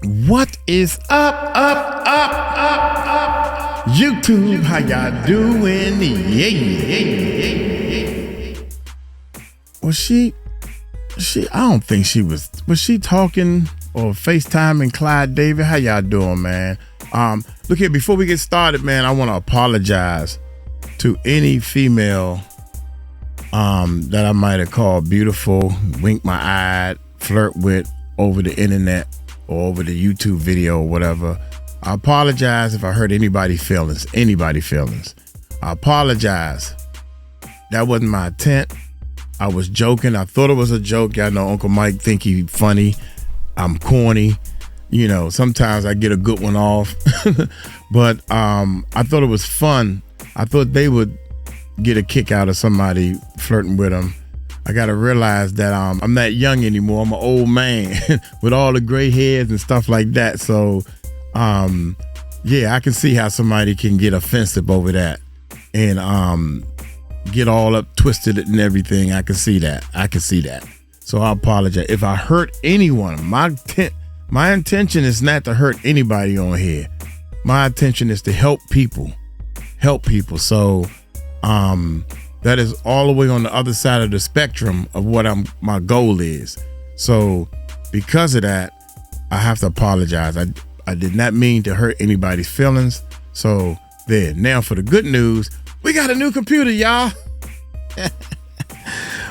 What is up, YouTube? How y'all doing? Yeah. Was she, I don't think she was she talking or FaceTiming Clyde David? How y'all doing, man? Look here, before we get started, man, I want to apologize to any female that I might have called beautiful, wink my eye, flirt with over the internet or over the YouTube video or whatever. I apologize if I hurt anybody's feelings. I apologize. That wasn't my intent. I was joking. I thought it was a joke. Y'all know Uncle Mike think he funny. I'm corny. You know, sometimes I get a good one off. But I thought it was fun. I thought they would get a kick out of somebody flirting with them. I gotta realize that I'm not young anymore. I'm an old man with all the gray hairs and stuff like that. So yeah, I can see how somebody can get offensive over that and get all up twisted and everything. I can see that. So I apologize if I hurt anyone. My intention is not to hurt anybody on here. My intention is to help people. So that is all the way on the other side of the spectrum of what my goal is. So because of that, I have to apologize. I did not mean to hurt anybody's feelings. So there. Now for the good news, we got a new computer, y'all.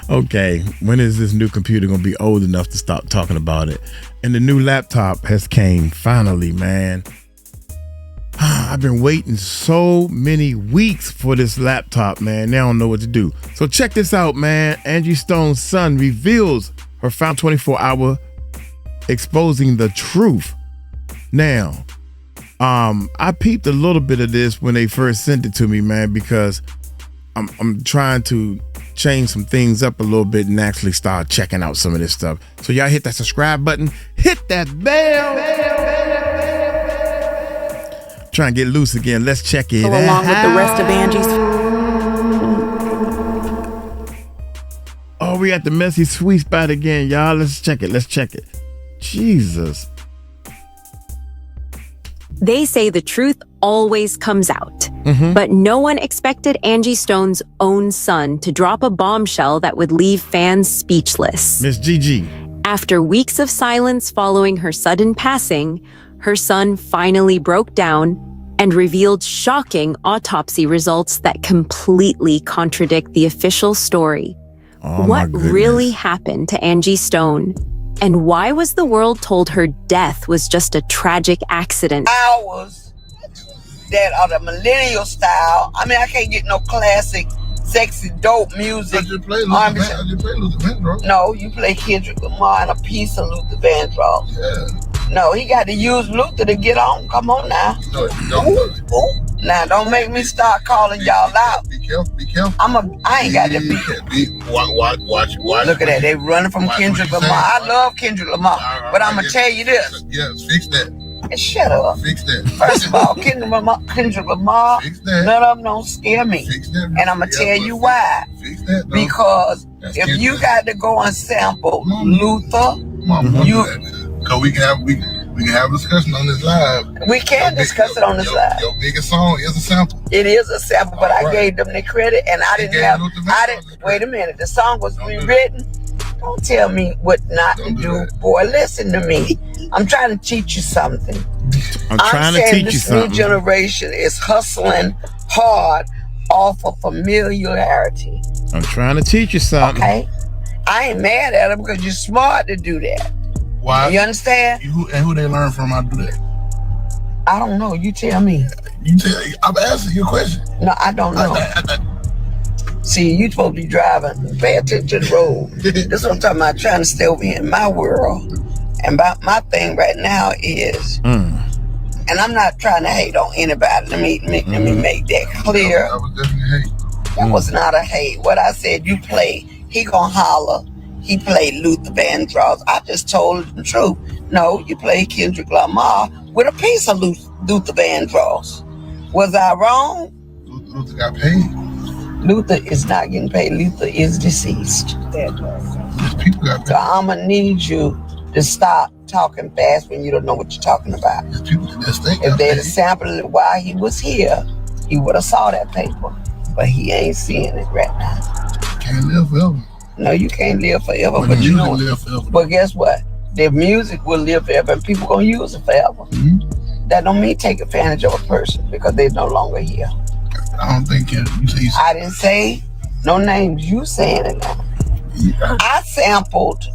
Okay, when is this new computer gonna be old enough to stop talking about it? And the new laptop has came finally, man. I've been waiting so many weeks for this laptop, man. Now I don't know what to do. So check this out, man. Angie Stone's son reveals her found 24-hour exposing the truth. Now, I peeped a little bit of this when they first sent it to me, man, because I'm trying to change some things up a little bit and actually start checking out some of this stuff. So y'all hit that subscribe button, hit that bell. Trying to get loose again. Let's check it out. Along with the rest of Angie's. Oh, we at the messy sweet spot again, y'all. Let's check it. Jesus. They say the truth always comes out. But no one expected Angie Stone's own son to drop a bombshell that would leave fans speechless. Miss Gigi. After weeks of silence following her sudden passing, her son finally broke down and revealed shocking autopsy results that completely contradict the official story. Oh, what really happened to Angie Stone? And why was the world told her death was just a tragic accident? Hours that are the millennial style. I mean, I can't get no classic, sexy, dope music. I just play Luther Vandross. No, you play Kendrick Lamar and a piece of Luther Vandross. Yeah. No, he got to use Luther to get on. Come on now. No, don't. Now, don't make me start calling y'all out. Be careful. I ain't got to be. Watch. Look at that. They running from Kendrick Lamar. I love Kendrick Lamar. But I'm going to tell you this. Yes, fix that. And shut up. Fix that. First of all, Kendrick Lamar, none of them don't scare me. Fix that. And I'm going to tell you why. Fix that, though. Because if you got to go and sample Luther, because we can have a discussion on this live. We can discuss it on this live. Your biggest song is a sample. It is a sample, but I gave them the credit, and wait a minute. The song was rewritten. Don't tell me what not to do, boy. Listen to me. I'm trying to teach you something. I'm trying to teach you something. This new generation is hustling hard off of familiarity. I'm trying to teach you something. Okay? I ain't mad at them because you're smart to do that. Why? You understand? And who they learn from, I do that. I don't know. You tell me. I'm asking you a question. No, I don't know. See, you supposed to be driving. Pay attention to the road. This is what I'm talking about. Trying to stay over here in my world. And my thing right now is, and I'm not trying to hate on anybody. Let me make that clear. That was definitely hate. That was not a hate. What I said, you play, he gonna holler. He played Luther Vandross. I just told him the truth. No, you played Kendrick Lamar with a piece of Luther Vandross. Was I wrong? Luther got paid. Luther is not getting paid. Luther is deceased. People got paid. So I'm gonna need you to stop talking fast when you don't know what you're talking about. People just think if they'd have sampled it while he was here, he would have saw that paper. But he ain't seeing it right now. Can't live forever. No, you can't live forever. Well, but you know, live forever. But guess what? Their music will live forever, and people gonna use it forever. That don't mean take advantage of a person because they're no longer here. I don't think you say. I didn't say no names. You saying it now. Yeah. I sampled.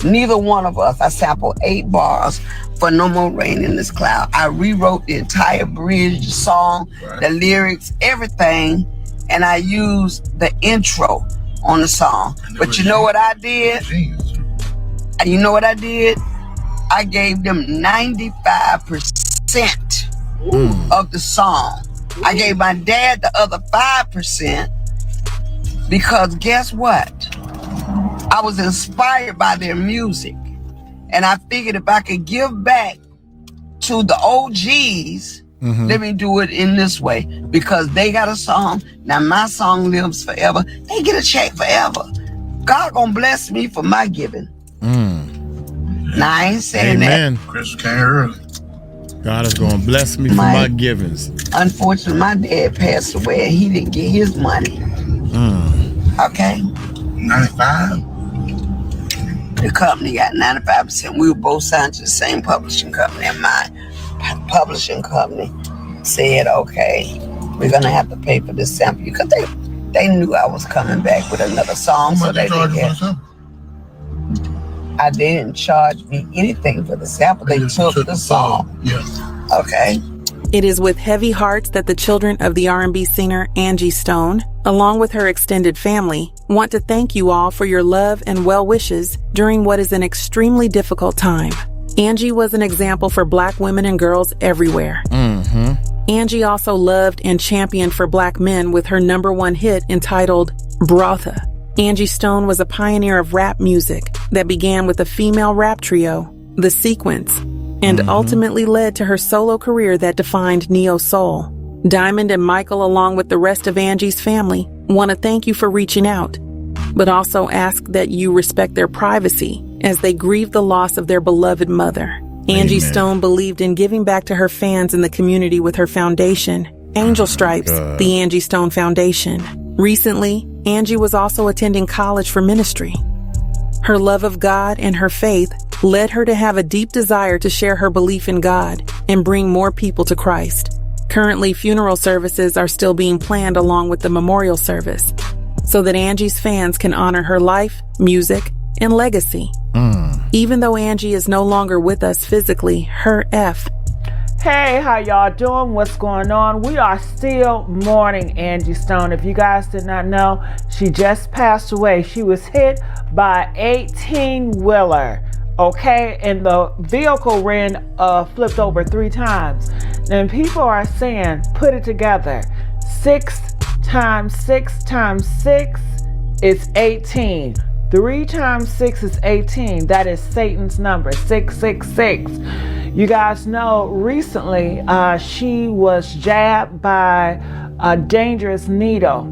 Neither one of us. I sampled 8 bars for No More Rain in This Cloud. I rewrote the entire bridge, the song, the lyrics, everything, and I used the intro on the song. But you know what I did? You know what I did? I gave them 95% of the song. I gave my dad the other 5% because guess what? I was inspired by their music. And I figured if I could give back to the OGs, let me do it in this way. Because they got a song. Now my song lives forever. They get a check forever. God gonna bless me for my giving. Now I ain't saying that. Chris came early. God is gonna bless me for my givings. Unfortunately, my dad passed away and he didn't get his money. Okay. 95? The company got 95%. We were both signed to the same publishing company, and my publishing company said, okay, we're gonna have to pay for this sample because they knew I was coming back with another song. So they didn't they didn't charge me anything for the sample. They took the song. Yeah. Okay. It is with heavy hearts that the children of the R&B singer Angie Stone, along with her extended family, want to thank you all for your love and well wishes during what is an extremely difficult time. Angie was an example for Black women and girls everywhere. Angie also loved and championed for Black men with her #1 hit entitled 𝗟𝗢𝗡𝗞𝗦. Angie Stone was a pioneer of rap music that began with a female rap trio, The Sequence, and ultimately led to her solo career that defined neo-soul. Diamond and Michael, along with the rest of Angie's family, want to thank you for reaching out, but also ask that you respect their privacy as they grieve the loss of their beloved mother. Angie Stone believed in giving back to her fans and the community with her foundation, Angel Stripes, the Angie Stone Foundation. Recently, Angie was also attending college for ministry. Her love of God and her faith led her to have a deep desire to share her belief in God and bring more people to Christ. Currently, funeral services are still being planned along with the memorial service so that Angie's fans can honor her life, music, and legacy. Even though Angie is no longer with us physically, her F. Hey, how y'all doing? What's going on? We are still mourning Angie Stone. If you guys did not know, she just passed away. She was hit by an 18-wheeler, okay? And the vehicle flipped over 3 times. And people are saying, put it together. 6 times 6 times 6 is 18. 3 times 6 is 18. That is Satan's number, 666. You guys know recently she was jabbed by a dangerous needle,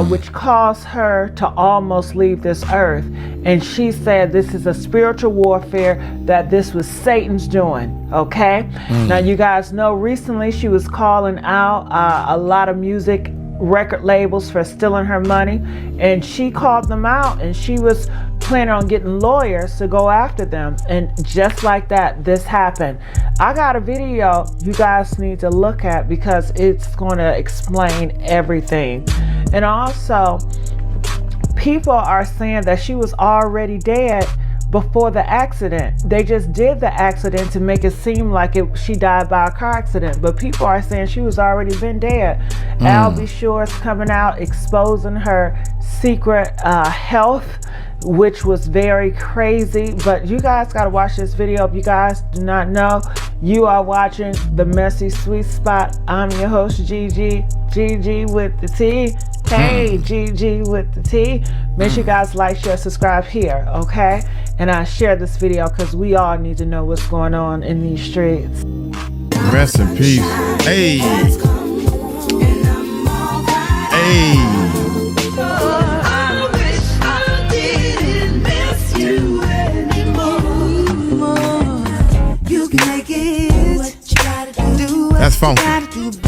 which caused her to almost leave this earth. And she said this is a spiritual warfare, that this was Satan's doing, okay? Now, you guys know recently she was calling out a lot of music record labels for stealing her money, and she called them out, and she was planning on getting lawyers to go after them. And just like that, this happened. I got a video you guys need to look at because it's going to explain everything. And also, people are saying that she was already dead before the accident. They just did the accident to make it seem like she died by a car accident, but people are saying she was already been dead. Al B. Sure is coming out exposing her secret health, which was very crazy. But you guys got to watch this video. If you guys do not know, you are watching The Messy Sweet Spot. I'm your host, Gigi with the T. Hey, Gigi with the T. Make sure you guys like, share, subscribe here, okay? And I share this video because we all need to know what's going on in these streets. Rest in peace. Hey. Hey. I wish I didn't miss you anymore. That's funky.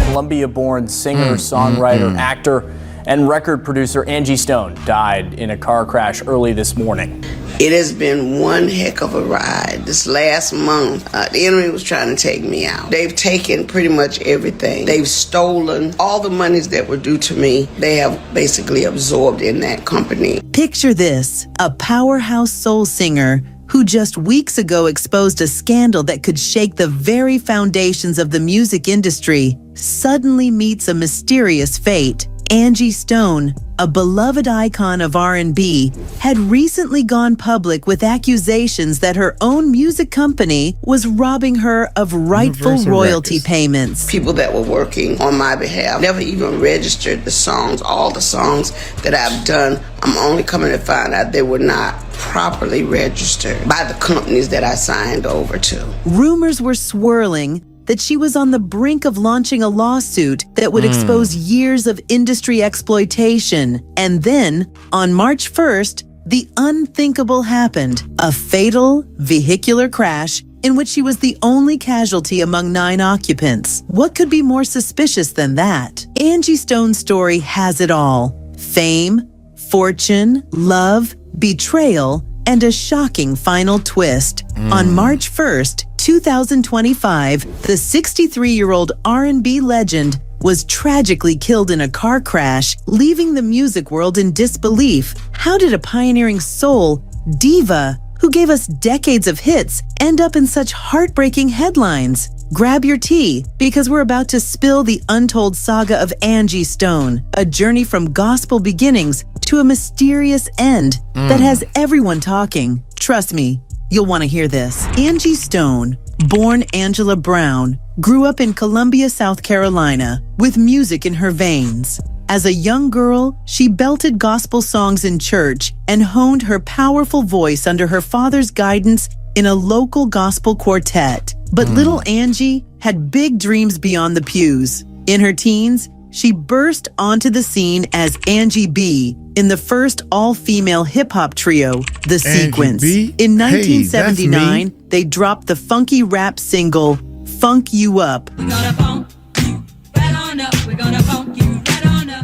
Columbia-born singer, songwriter, actor, and record producer Angie Stone died in a car crash early this morning. It has been one heck of a ride. This last month, the enemy was trying to take me out. They've taken pretty much everything. They've stolen all the monies that were due to me. They have basically absorbed in that company. Picture this, a powerhouse soul singer who just weeks ago exposed a scandal that could shake the very foundations of the music industry, suddenly meets a mysterious fate. Angie Stone, a beloved icon of R&B, had recently gone public with accusations that her own music company was robbing her of rightful royalty payments. People that were working on my behalf never even registered the songs. All the songs that I've done, I'm only coming to find out they were not properly registered by the companies that I signed over to. Rumors were swirling that she was on the brink of launching a lawsuit that would expose years of industry exploitation. And then, on March 1st, the unthinkable happened. A fatal vehicular crash in which she was the only casualty among 9 occupants. What could be more suspicious than that? Angie Stone's story has it all. Fame, fortune, love, betrayal, and a shocking final twist. On March 1st, 2025, the 63-year-old R&B legend was tragically killed in a car crash, leaving the music world in disbelief. How did a pioneering soul diva who gave us decades of hits end up in such heartbreaking headlines? Grab your tea, because we're about to spill the untold saga of Angie Stone, a journey from gospel beginnings to a mysterious end that has everyone talking. Trust me, you'll want to hear this. Angie Stone, born Angela Brown, grew up in Columbia, South Carolina, with music in her veins. As a young girl, she belted gospel songs in church and honed her powerful voice under her father's guidance in a local gospel quartet. But little Angie had big dreams beyond the pews. In her teens, she burst onto the scene as Angie B in the first all-female hip-hop trio, The Sequence. In 1979, they dropped the funky rap single, Funk You Up,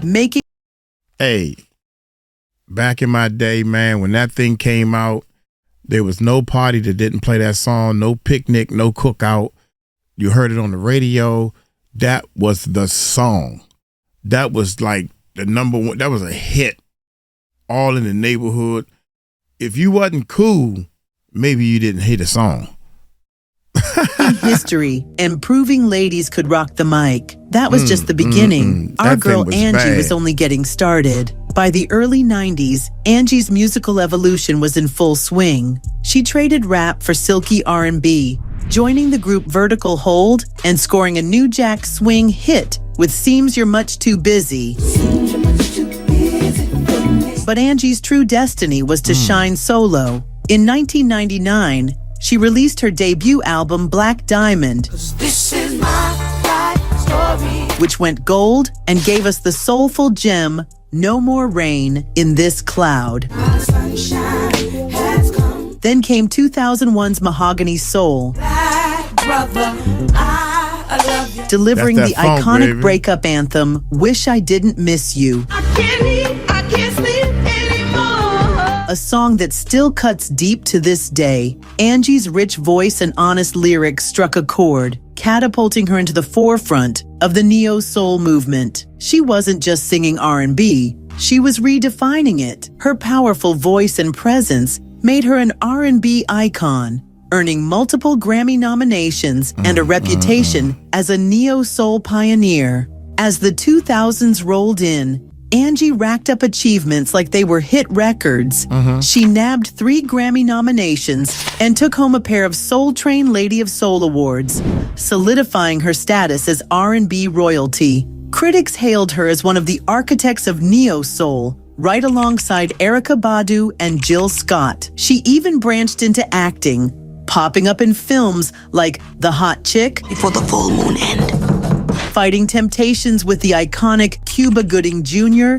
making... Hey, back in my day, man, when that thing came out, there was no party that didn't play that song, no picnic, no cookout. You heard it on the radio. That was the song. That was like the number one. That was a hit. All in the neighborhood. If you wasn't cool, maybe you didn't hate a song. In history, and proving ladies could rock the mic. That was just the beginning. Our girl Angie was only getting started. By the early 90s, Angie's musical evolution was in full swing. She traded rap for silky R&B, joining the group Vertical Hold and scoring a New Jack Swing hit with Seems You're Much Too Busy. But Angie's true destiny was to shine solo. In 1999, she released her debut album, Black Diamond, which went gold and gave us the soulful gem, No More Rain in This Cloud. Then came 2001's Mahogany Soul, delivering the iconic breakup anthem, Wish I Didn't Miss You. A song that still cuts deep to this day. Angie's rich voice and honest lyrics struck a chord, catapulting her into the forefront of the neo-soul movement. She wasn't just singing R&B, she was redefining it. Her powerful voice and presence made her an R&B icon, earning multiple Grammy nominations and a reputation as a neo-soul pioneer. As the 2000s rolled in, Angie racked up achievements like they were hit records. She nabbed 3 Grammy nominations and took home a pair of Soul Train Lady of Soul Awards, solidifying her status as R&B royalty. Critics hailed her as one of the architects of neo-soul, right alongside Erykah Badu and Jill Scott. She even branched into acting, popping up in films like The Hot Chick, Before the full moon end. fighting temptations with the iconic Cuba Gooding Jr.,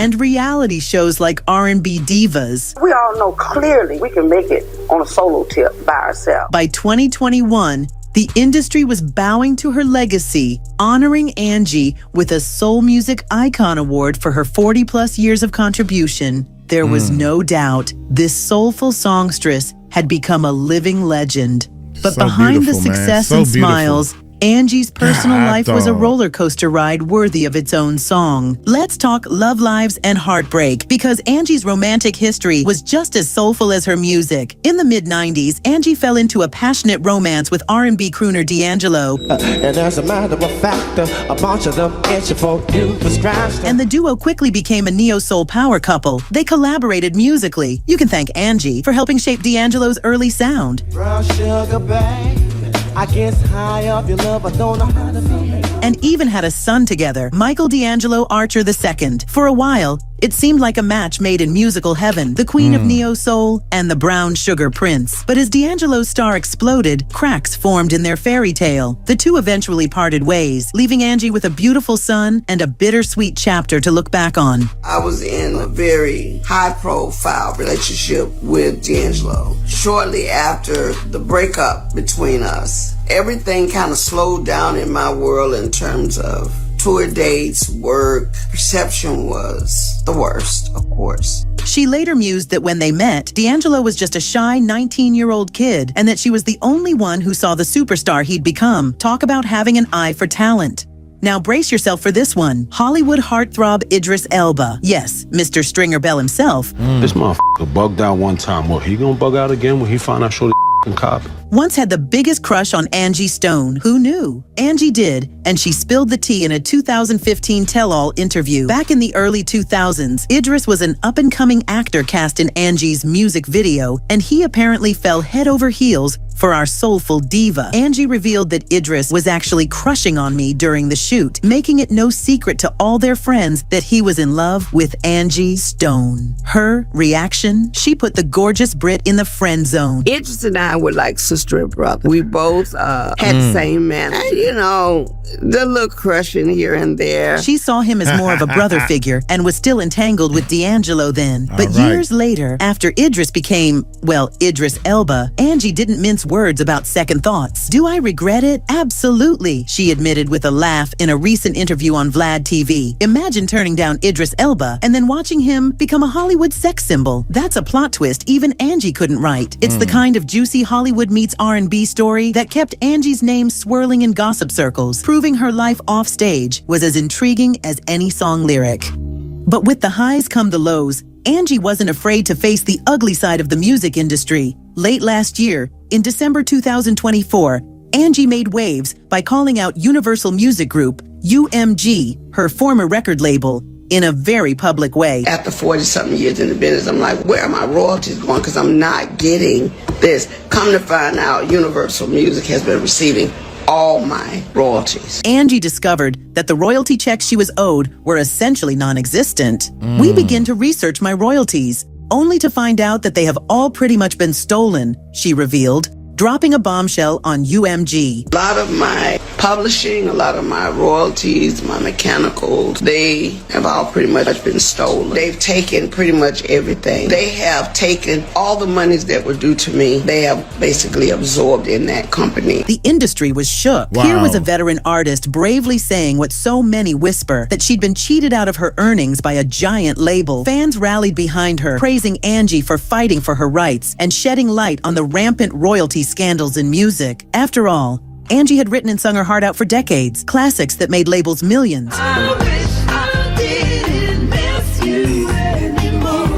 and reality shows like R&B divas. We all know clearly we can make it on a solo tip by ourselves. By 2021, the industry was bowing to her legacy, honoring Angie with a Soul Music Icon Award for her 40-plus years of contribution. There was no doubt this soulful songstress had become a living legend. But So behind the beautiful, man. success So and beautiful. smiles, Angie's personal God, life was a dog. roller coaster ride worthy of its own song. Let's talk love lives and heartbreak, because Angie's romantic history was just as soulful as her music. In the mid-90s, Angie fell into a passionate romance with R&B crooner D'Angelo. And as a matter of fact, a bunch of them itching for you to scratch them. And the duo quickly became a neo-soul power couple. They collaborated musically. You can thank Angie for helping shape D'Angelo's early sound. Brown sugar, babe. I guess high up your love, I don't know how to behave. And even had a son together, Michael D'Angelo Archer II. For a while, it seemed like a match made in musical heaven, the queen of neo-soul and the brown sugar prince. But as D'Angelo's star exploded, cracks formed in their fairy tale. The two eventually parted ways, leaving Angie with a beautiful son and a bittersweet chapter to look back on. I was in a very high-profile relationship with D'Angelo. Shortly after the breakup between us, everything kind of slowed down in my world in terms of tour dates, work. Perception was the worst, of course. She later mused that when they met, D'Angelo was just a shy 19-year-old kid, and that she was the only one who saw the superstar he'd become. Talk about having an eye for talent. Now brace yourself for this one. Hollywood heartthrob Idris Elba. Yes, Mr. Stringer Bell himself. This motherfucker bugged out one time. Well, he gonna bug out again when he find out shorty cop? Once had the biggest crush on Angie Stone. Who knew? Angie did, and she spilled the tea in a 2015 tell-all interview. Back in the early 2000s, Idris was an up-and-coming actor cast in Angie's music video, and he apparently fell head over heels for our soulful diva. Angie revealed that Idris was actually crushing on me during the shoot, making it no secret to all their friends that he was in love with Angie Stone. Her reaction? She put the gorgeous Brit in the friend zone. Idris and I were like sister and brother. We both had the same man. And, you know, the little crushing here and there. She saw him as more of a brother figure and was still entangled with D'Angelo then. But years later, after Idris became, well, Idris Elba, Angie didn't mince words about second thoughts. Do I regret it? Absolutely, she admitted with a laugh in a recent interview on Vlad TV. Imagine turning down Idris Elba and then watching him become a Hollywood sex symbol. That's a plot twist even Angie couldn't write. It's the kind of juicy Hollywood meets R&B story that kept Angie's name swirling in gossip circles, proving her life off stage was as intriguing as any song lyric. But with the highs come the lows. Angie wasn't afraid to face the ugly side of the music industry. Late last year, in December 2024, Angie made waves by calling out Universal Music Group, UMG, her former record label, in a very public way. After 40-something years in the business, I'm like, where are my royalties going? Because I'm not getting this. Come to find out, Universal Music has been receiving all my royalties. Angie discovered that the royalty checks she was owed were essentially non-existent. We begin to research my royalties, only to find out that they have all pretty much been stolen, she revealed, dropping a bombshell on UMG. A lot of my publishing, a lot of my royalties, my mechanicals, they have all pretty much been stolen. They've taken pretty much everything. They have taken all the monies that were due to me. They have basically absorbed in that company. The industry was shook. Wow. Here was a veteran artist bravely saying what so many whisper, that she'd been cheated out of her earnings by a giant label. Fans rallied behind her, praising Angie for fighting for her rights and shedding light on the rampant royalty scandals in music. After all, Angie had written and sung her heart out for decades, classics that made labels millions. I wish I didn't miss you anymore.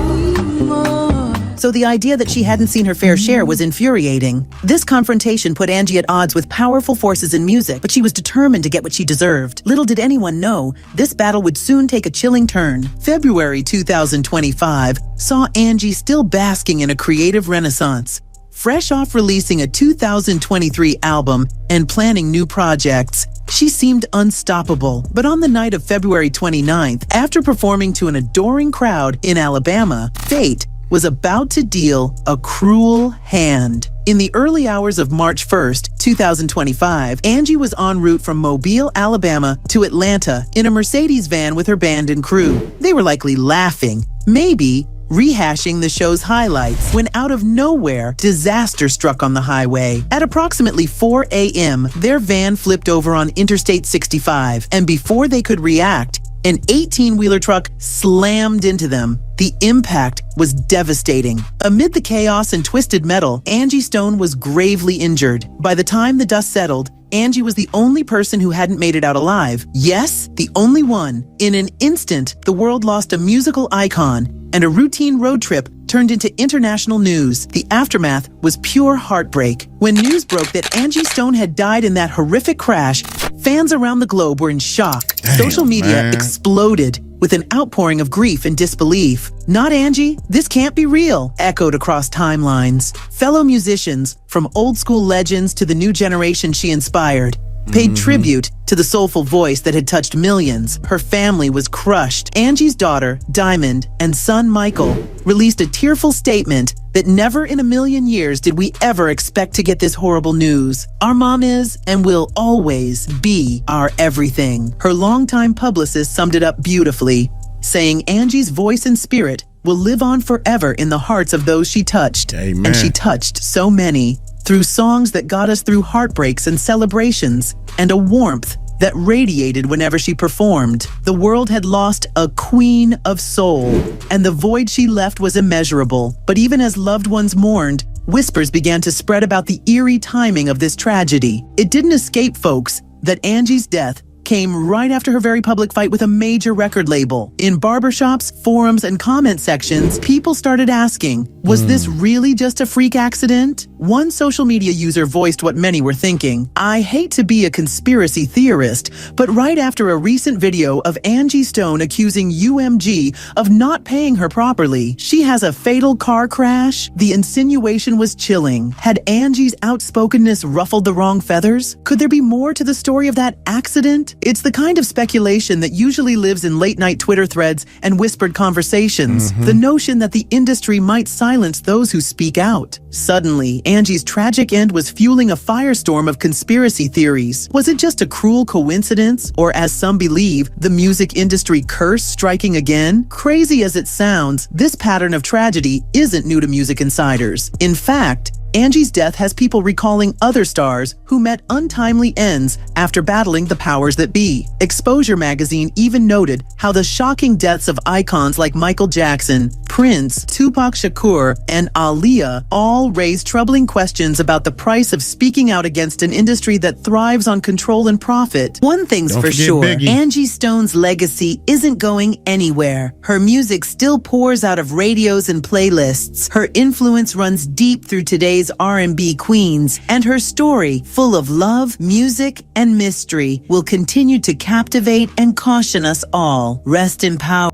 So the idea that she hadn't seen her fair share was infuriating. This confrontation put Angie at odds with powerful forces in music, but she was determined to get what she deserved. Little did anyone know, this battle would soon take a chilling turn. February 2025 saw Angie still basking in a creative renaissance. Fresh off releasing a 2023 album and planning new projects, she seemed unstoppable. But on the night of February 29th, after performing to an adoring crowd in Alabama, fate was about to deal a cruel hand. In the early hours of March 1st, 2025, Angie was en route from Mobile, Alabama to Atlanta in a Mercedes van with her band and crew. They were likely laughing, maybe rehashing the show's highlights, when out of nowhere, disaster struck on the highway. At approximately 4 a.m., their van flipped over on Interstate 65, and before they could react, an 18-wheeler truck slammed into them. The impact was devastating. Amid the chaos and twisted metal, Angie Stone was gravely injured. By the time the dust settled, Angie was the only person who hadn't made it out alive. Yes, the only one. In an instant, the world lost a musical icon, and a routine road trip turned into international news. The aftermath was pure heartbreak. When news broke that Angie Stone had died in that horrific crash, fans around the globe were in shock. Damn, Social media man. exploded with an outpouring of grief and disbelief. "Not Angie, this can't be real," echoed across timelines. Fellow musicians, from old school legends to the new generation she inspired, paid tribute to the soulful voice that had touched millions. Her family was crushed. Angie's daughter, Diamond, and son, Michael, released a tearful statement that never in a million years did we ever expect to get this horrible news. "Our mom is and will always be our everything." Her longtime publicist summed it up beautifully, saying Angie's voice and spirit will live on forever in the hearts of those she touched. Amen. And she touched so many through songs that got us through heartbreaks and celebrations, and a warmth that radiated whenever she performed. The world had lost a queen of soul, and the void she left was immeasurable. But even as loved ones mourned, whispers began to spread about the eerie timing of this tragedy. It didn't escape folks that Angie's death came right after her very public fight with a major record label. In barbershops, forums, and comment sections, people started asking, was this really just a freak accident? One social media user voiced what many were thinking: "I hate to be a conspiracy theorist, but right after a recent video of Angie Stone accusing UMG of not paying her properly, she has a fatal car crash." The insinuation was chilling. Had Angie's outspokenness ruffled the wrong feathers? Could there be more to the story of that accident? It's the kind of speculation that usually lives in late-night Twitter threads and whispered conversations. The notion that the industry might silence those who speak out. Suddenly, Angie's tragic end was fueling a firestorm of conspiracy theories. Was it just a cruel coincidence? Or, as some believe, the music industry curse striking again? Crazy as it sounds, this pattern of tragedy isn't new to music insiders. In fact, Angie's death has people recalling other stars who met untimely ends after battling the powers that be. Exposure magazine even noted how the shocking deaths of icons like Michael Jackson, Prince, Tupac Shakur, and Aaliyah all raised troubling questions about the price of speaking out against an industry that thrives on control and profit. One thing's Don't for forget sure, Biggie. Angie Stone's legacy isn't going anywhere. Her music still pours out of radios and playlists. Her influence runs deep through today's R&B queens, and her story, full of love, music, and mystery, will continue to captivate and caution us all. Rest in power.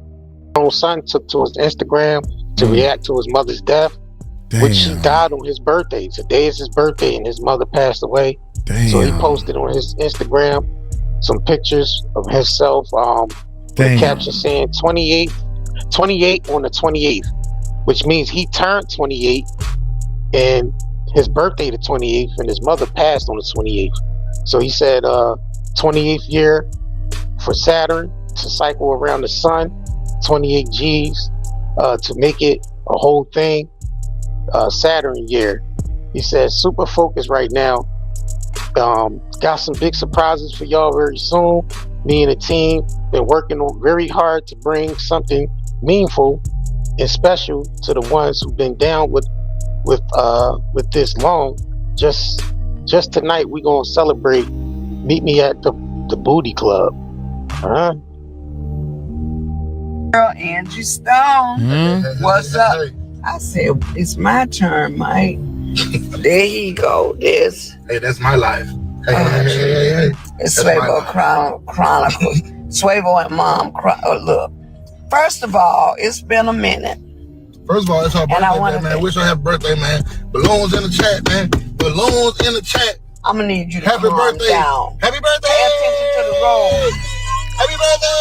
His son took to his Instagram to react to his mother's death, which she died on his birthday. Today is his birthday, and his mother passed away. So he posted on his Instagram some pictures of himself with a caption saying 28 on the 28th, which means he turned 28 and his birthday the 28th, and his mother passed on the 28th. So he said 28th year for Saturn to cycle around the sun, 28 G's to make it a whole thing, Saturn year. He said super focused right now. Got some big surprises for y'all very soon. Me and the team been working on very hard to bring something meaningful and special to the ones who've been down with this long. Just tonight we gonna celebrate. Meet me at the Booty Club. Girl, Angie Stone, what's up? I said it's my turn, Mike. There he go. That's my life. Hey. It's 𝗟𝗡𝗡𝗞𝗦 Chronicles. 𝗟𝗡𝗡 and Mom. Look, first of all, it's been a minute. First of all, it's her birthday, man. Wish her happy birthday, man. Balloons in the chat, man. Balloons in the chat. I'm gonna need you to happy calm birthday. down. Happy birthday. Pay attention to the road. Happy birthday.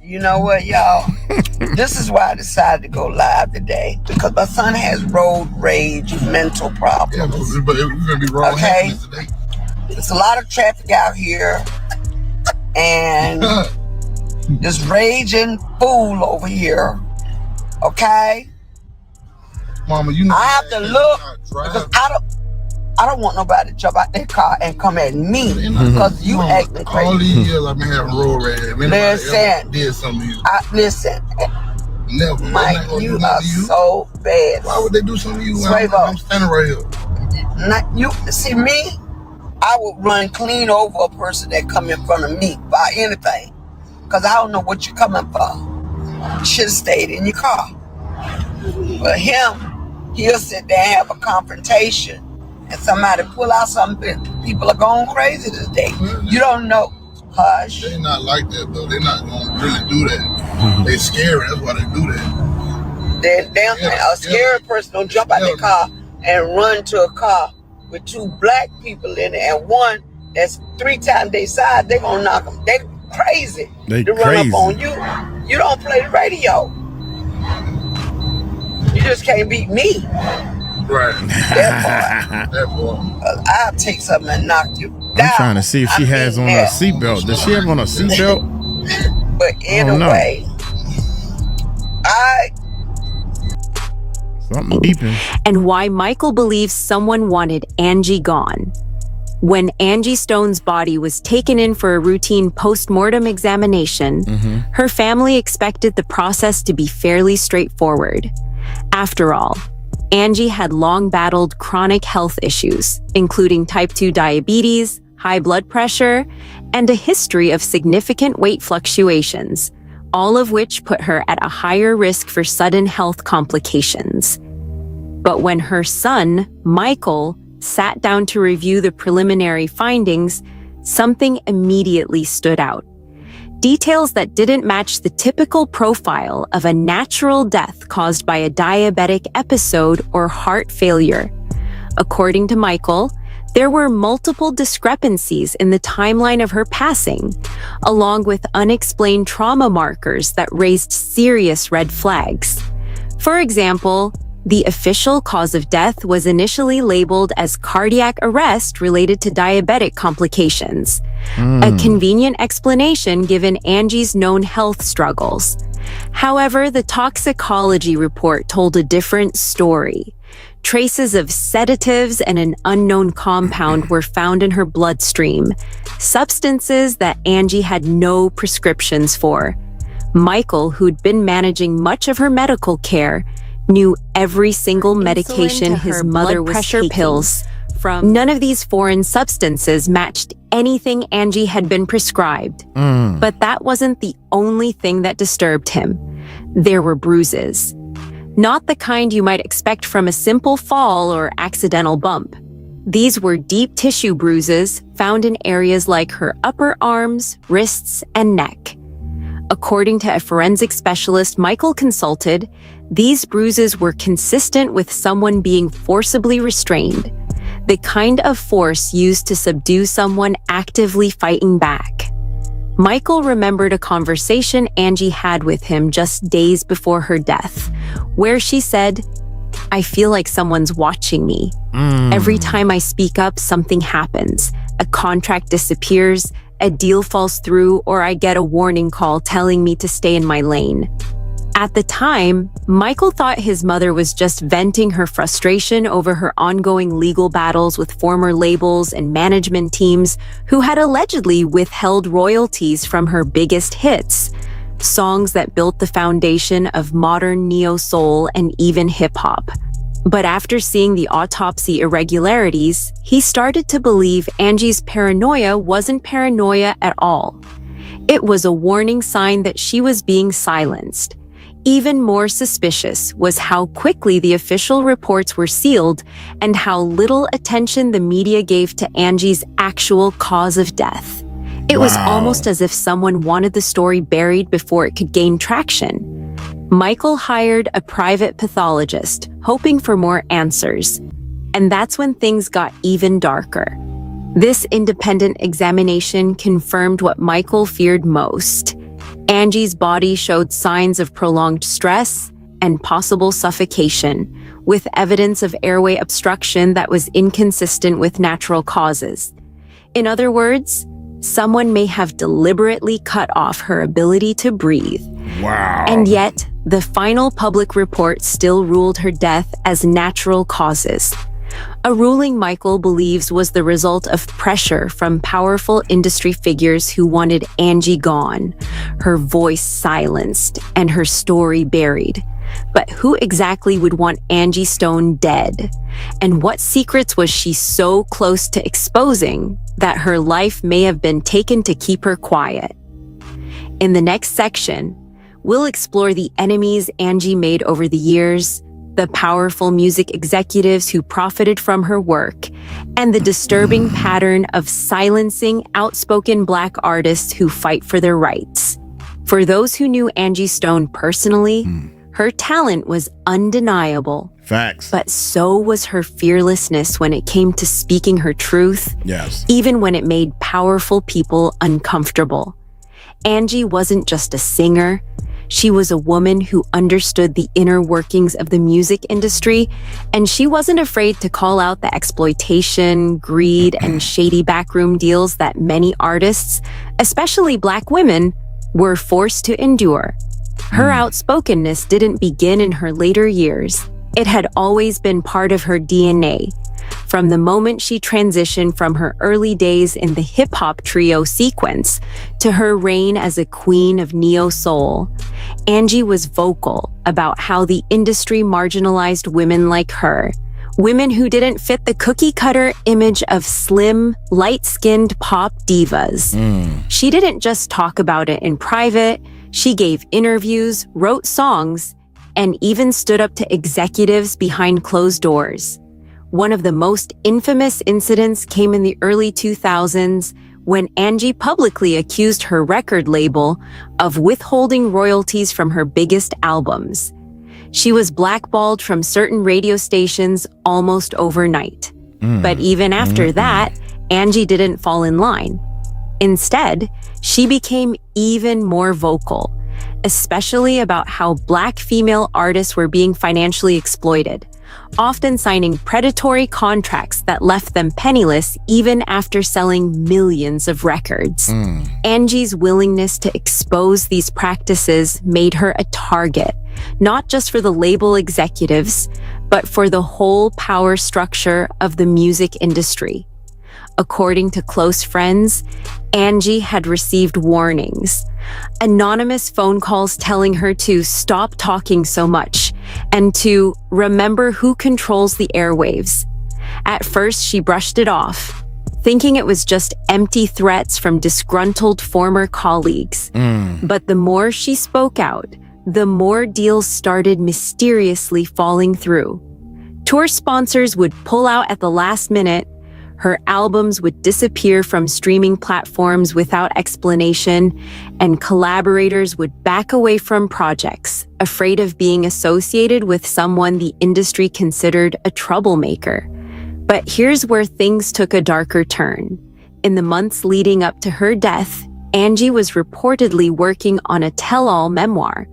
You know what, y'all? This is why I decided to go live today, because my son has road rage mental problems. But we're gonna be wrong. Okay? There's a lot of traffic out here, and this raging fool over here. Okay? Mama, you know I have to look because I don't want nobody to jump out their car and come at me because you acting crazy. All these years I've been having road rage. Listen, did something to you. Listen, Never. Mike, you are so bad. Why would they do something to you? I'm standing right here. Not you. See me? I would run clean over a person that come in front of me by anything, because I don't know what you're coming for. You should have stayed in your car. But him, he'll sit there and have a confrontation, and somebody pull out something. People are going crazy today. You don't know. Hush. They not like that though. They're not gonna really do that. They scary. That's why they do that. A scary person don't jump out their car and run to a car with two black people in it and one that's 3 times their size. They gonna knock them. They crazy. They to crazy. Run up on you. You don't play the radio. You just can't beat me. Right. That part. I'll take something and knock you down. I'm trying to see if she has on her seatbelt. Does she have on a seatbelt? But anyway, something beeping. And why Michael believes someone wanted Angie gone. When Angie Stone's body was taken in for a routine post-mortem examination, her family expected the process to be fairly straightforward. After all, Angie had long battled chronic health issues, including type 2 diabetes, high blood pressure, and a history of significant weight fluctuations, all of which put her at a higher risk for sudden health complications. But when her son, Michael, sat down to review the preliminary findings, something immediately stood out. Details that didn't match the typical profile of a natural death caused by a diabetic episode or heart failure. According to Michael, there were multiple discrepancies in the timeline of her passing, along with unexplained trauma markers that raised serious red flags. For example, the official cause of death was initially labeled as cardiac arrest related to diabetic complications, a convenient explanation given Angie's known health struggles. However, the toxicology report told a different story. Traces of sedatives and an unknown compound were found in her bloodstream, substances that Angie had no prescriptions for. Michael, who'd been managing much of her medical care, knew every single medication his mother was taking. Pills. None of these foreign substances matched anything Angie had been prescribed. But that wasn't the only thing that disturbed him. There were bruises. Not the kind you might expect from a simple fall or accidental bump. These were deep tissue bruises found in areas like her upper arms, wrists, and neck. According to a forensic specialist Michael consulted, these bruises were consistent with someone being forcibly restrained, the kind of force used to subdue someone actively fighting back. Michael remembered a conversation Angie had with him just days before her death, where she said, "I feel like someone's watching me. Every time I speak up, something happens. A contract disappears, a deal falls through, or I get a warning call telling me to stay in my lane." At the time, Michael thought his mother was just venting her frustration over her ongoing legal battles with former labels and management teams who had allegedly withheld royalties from her biggest hits, songs that built the foundation of modern neo-soul and even hip-hop. But after seeing the autopsy irregularities, he started to believe Angie's paranoia wasn't paranoia at all. It was a warning sign that she was being silenced. Even more suspicious was how quickly the official reports were sealed and how little attention the media gave to Angie's actual cause of death. It was almost as if someone wanted the story buried before it could gain traction. Michael hired a private pathologist, hoping for more answers. And that's when things got even darker. This independent examination confirmed what Michael feared most. Angie's body showed signs of prolonged stress and possible suffocation, with evidence of airway obstruction that was inconsistent with natural causes. In other words, someone may have deliberately cut off her ability to breathe. Wow. And yet, the final public report still ruled her death as natural causes. A ruling Michael believes was the result of pressure from powerful industry figures who wanted Angie gone, her voice silenced, and her story buried. But who exactly would want Angie Stone dead? And what secrets was she so close to exposing that her life may have been taken to keep her quiet? In the next section, we'll explore the enemies Angie made over the years, the powerful music executives who profited from her work, and the disturbing pattern of silencing outspoken Black artists who fight for their rights. For those who knew Angie Stone personally, her talent was undeniable. Facts. But so was her fearlessness when it came to speaking her truth, Yes. even when it made powerful people uncomfortable. Angie wasn't just a singer. She was a woman who understood the inner workings of the music industry, and she wasn't afraid to call out the exploitation, greed, and shady backroom deals that many artists, especially Black women, were forced to endure. Her outspokenness didn't begin in her later years. It had always been part of her DNA. From the moment she transitioned from her early days in the hip-hop trio sequence to her reign as a queen of neo-soul, Angie was vocal about how the industry marginalized women like her, women who didn't fit the cookie-cutter image of slim, light-skinned pop divas. She didn't just talk about it in private. She gave interviews, wrote songs, and even stood up to executives behind closed doors. One of the most infamous incidents came in the early 2000s when Angie publicly accused her record label of withholding royalties from her biggest albums. She was blackballed from certain radio stations almost overnight. But even after that, Angie didn't fall in line. Instead, she became even more vocal, especially about how Black female artists were being financially exploited, often signing predatory contracts that left them penniless even after selling millions of records. Angie's willingness to expose these practices made her a target, not just for the label executives, but for the whole power structure of the music industry. According to close friends, Angie had received warnings, anonymous phone calls telling her to stop talking so much and to remember who controls the airwaves. At first, she brushed it off, thinking it was just empty threats from disgruntled former colleagues. But the more she spoke out, the more deals started mysteriously falling through. Tour sponsors would pull out at the last minute. Her albums would disappear from streaming platforms without explanation, and collaborators would back away from projects, afraid of being associated with someone the industry considered a troublemaker. But here's where things took a darker turn. In the months leading up to her death, Angie was reportedly working on a tell-all memoir,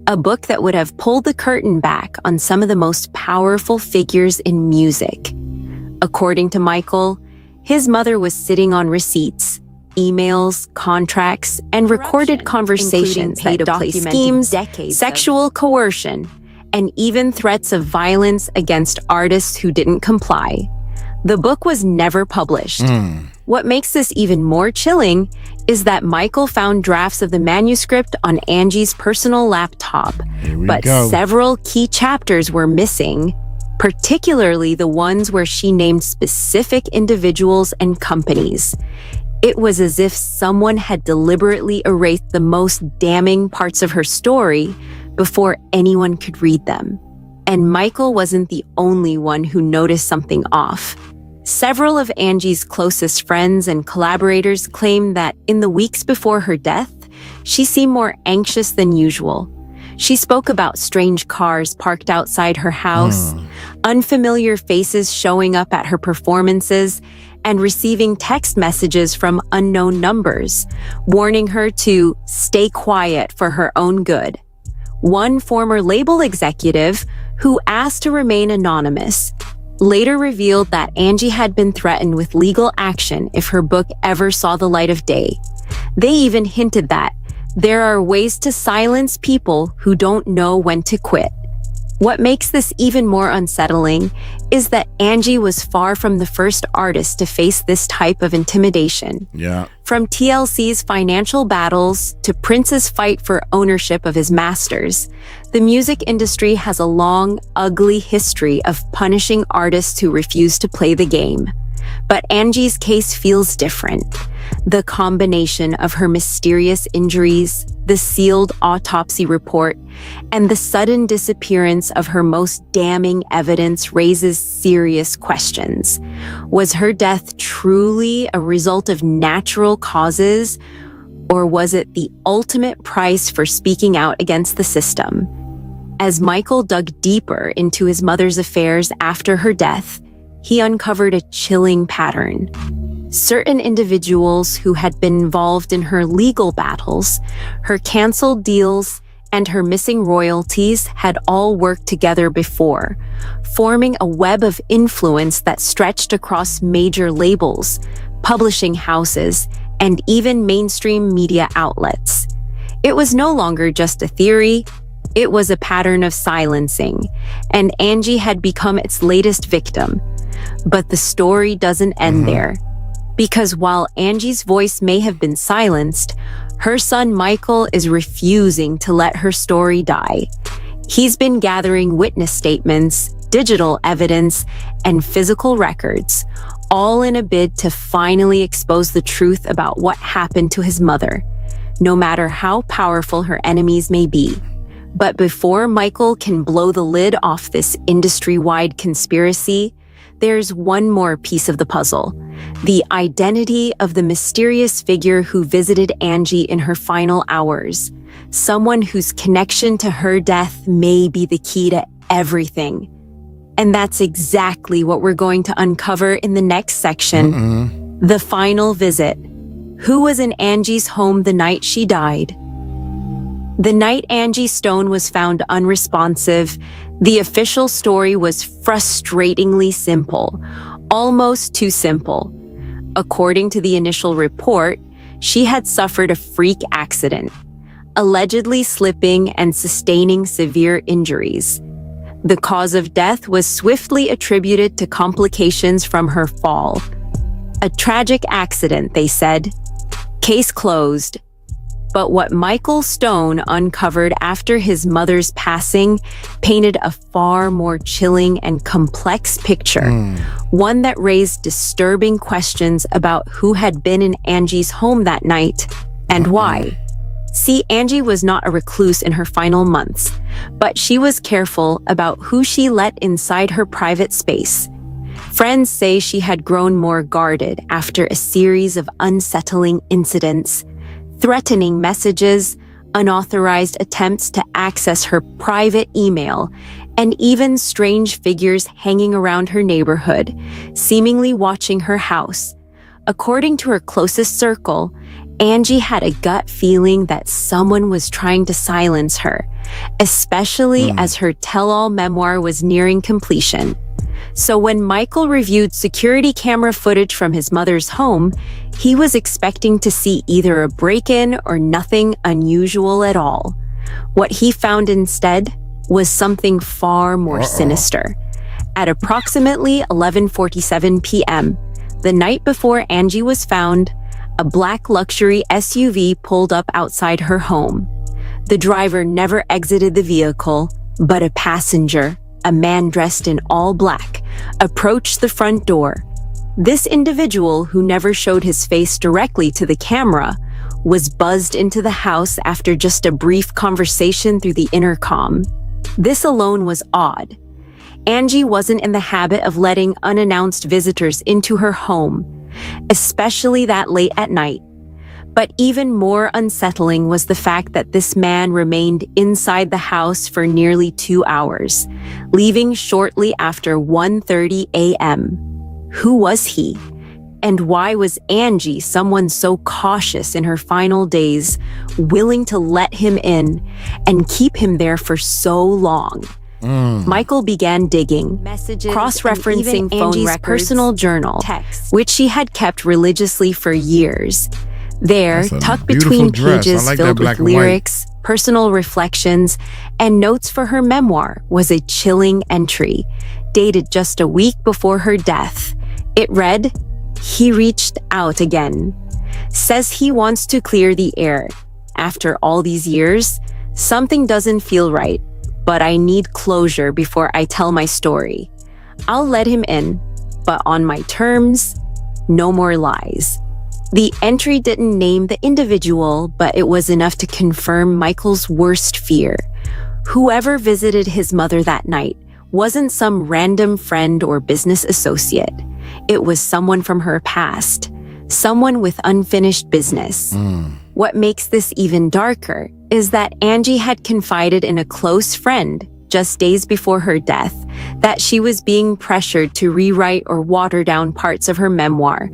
a book that would have pulled the curtain back on some of the most powerful figures in music. According to Michael, his mother was sitting on receipts, emails, contracts, and recorded conversations that documented schemes, sexual coercion, and even threats of violence against artists who didn't comply. The book was never published. What makes this even more chilling is that Michael found drafts of the manuscript on Angie's personal laptop, but several key chapters were missing, particularly the ones where she named specific individuals and companies. It was as if someone had deliberately erased the most damning parts of her story before anyone could read them. And Michael wasn't the only one who noticed something off. Several of Angie's closest friends and collaborators claimed that in the weeks before her death, she seemed more anxious than usual. She spoke about strange cars parked outside her house, unfamiliar faces showing up at her performances, and receiving text messages from unknown numbers, warning her to stay quiet for her own good. One former label executive, who asked to remain anonymous, later revealed that Angie had been threatened with legal action if her book ever saw the light of day. They even hinted that there are ways to silence people who don't know when to quit. What makes this even more unsettling is that Angie was far from the first artist to face this type of intimidation. Yeah. From TLC's financial battles to Prince's fight for ownership of his masters, the music industry has a long, ugly history of punishing artists who refuse to play the game. But Angie's case feels different. The combination of her mysterious injuries, the sealed autopsy report, and the sudden disappearance of her most damning evidence raises serious questions. Was her death truly a result of natural causes, or was it the ultimate price for speaking out against the system? As Michael dug deeper into his mother's affairs after her death, he uncovered a chilling pattern. Certain individuals who had been involved in her legal battles, her canceled deals, and her missing royalties had all worked together before, forming a web of influence that stretched across major labels, publishing houses, and even mainstream media outlets. It was no longer just a theory, it was a pattern of silencing, and Angie had become its latest victim. But the story doesn't end there. Because while Angie's voice may have been silenced, her son Michael is refusing to let her story die. He's been gathering witness statements, digital evidence, and physical records, all in a bid to finally expose the truth about what happened to his mother, no matter how powerful her enemies may be. But before Michael can blow the lid off this industry-wide conspiracy, there's one more piece of the puzzle: the identity of the mysterious figure who visited Angie in her final hours, someone whose connection to her death may be the key to everything. And that's exactly what we're going to uncover in the next section. The final visit. Who was in Angie's home the night she died? The night Angie Stone was found unresponsive, the official story was frustratingly simple, almost too simple. According to the initial report, she had suffered a freak accident, allegedly slipping and sustaining severe injuries. The cause of death was swiftly attributed to complications from her fall. A tragic accident, they said. Case closed. But what Michael Stone uncovered after his mother's passing painted a far more chilling and complex picture, one that raised disturbing questions about who had been in Angie's home that night and why. See, Angie was not a recluse in her final months, but she was careful about who she let inside her private space. Friends say she had grown more guarded after a series of unsettling incidents, threatening messages, unauthorized attempts to access her private email, and even strange figures hanging around her neighborhood, seemingly watching her house. According to her closest circle, Angie had a gut feeling that someone was trying to silence her, especially as her tell-all memoir was nearing completion. So when Michael reviewed security camera footage from his mother's home, he was expecting to see either a break-in or nothing unusual at all. What he found instead was something far more sinister. At approximately 11:47 p.m., the night before Angie was found, a black luxury SUV pulled up outside her home. The driver never exited the vehicle, but a passenger, a man dressed in all black, approached the front door. This individual, who never showed his face directly to the camera, was buzzed into the house after just a brief conversation through the intercom. This alone was odd. Angie wasn't in the habit of letting unannounced visitors into her home, especially that late at night. But even more unsettling was the fact that this man remained inside the house for nearly 2 hours, leaving shortly after 1:30 a.m. Who was he? And why was Angie, someone so cautious in her final days, willing to let him in and keep him there for so long? Michael began digging, cross-referencing Angie's personal journal, which she had kept religiously for years. There, tucked between pages filled with lyrics, personal reflections, and notes for her memoir, was a chilling entry, dated just a week before her death. It read, "He reached out again. Says he wants to clear the air. After all these years, something doesn't feel right, but I need closure before I tell my story. I'll let him in, but on my terms, no more lies." The entry didn't name the individual, but it was enough to confirm Michael's worst fear. Whoever visited his mother that night wasn't some random friend or business associate. It was someone from her past, someone with unfinished business. What makes this even darker is that Angie had confided in a close friend just days before her death that she was being pressured to rewrite or water down parts of her memoir,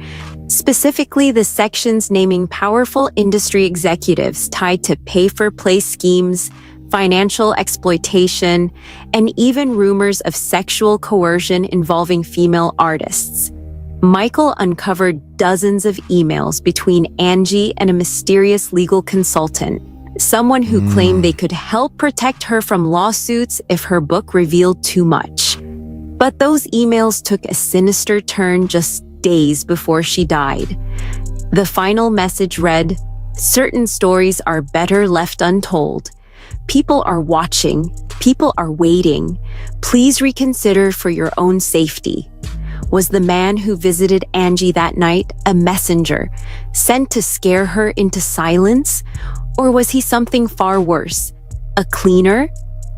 specifically the sections naming powerful industry executives tied to pay-for-play schemes, financial exploitation, and even rumors of sexual coercion involving female artists. Michael uncovered dozens of emails between Angie and a mysterious legal consultant, someone who claimed they could help protect her from lawsuits if her book revealed too much. But those emails took a sinister turn just days before she died. The final message read, "Certain stories are better left untold. People are watching. People are waiting. Please reconsider for your own safety." Was the man who visited Angie that night a messenger, sent to scare her into silence? Or was he something far worse, a cleaner,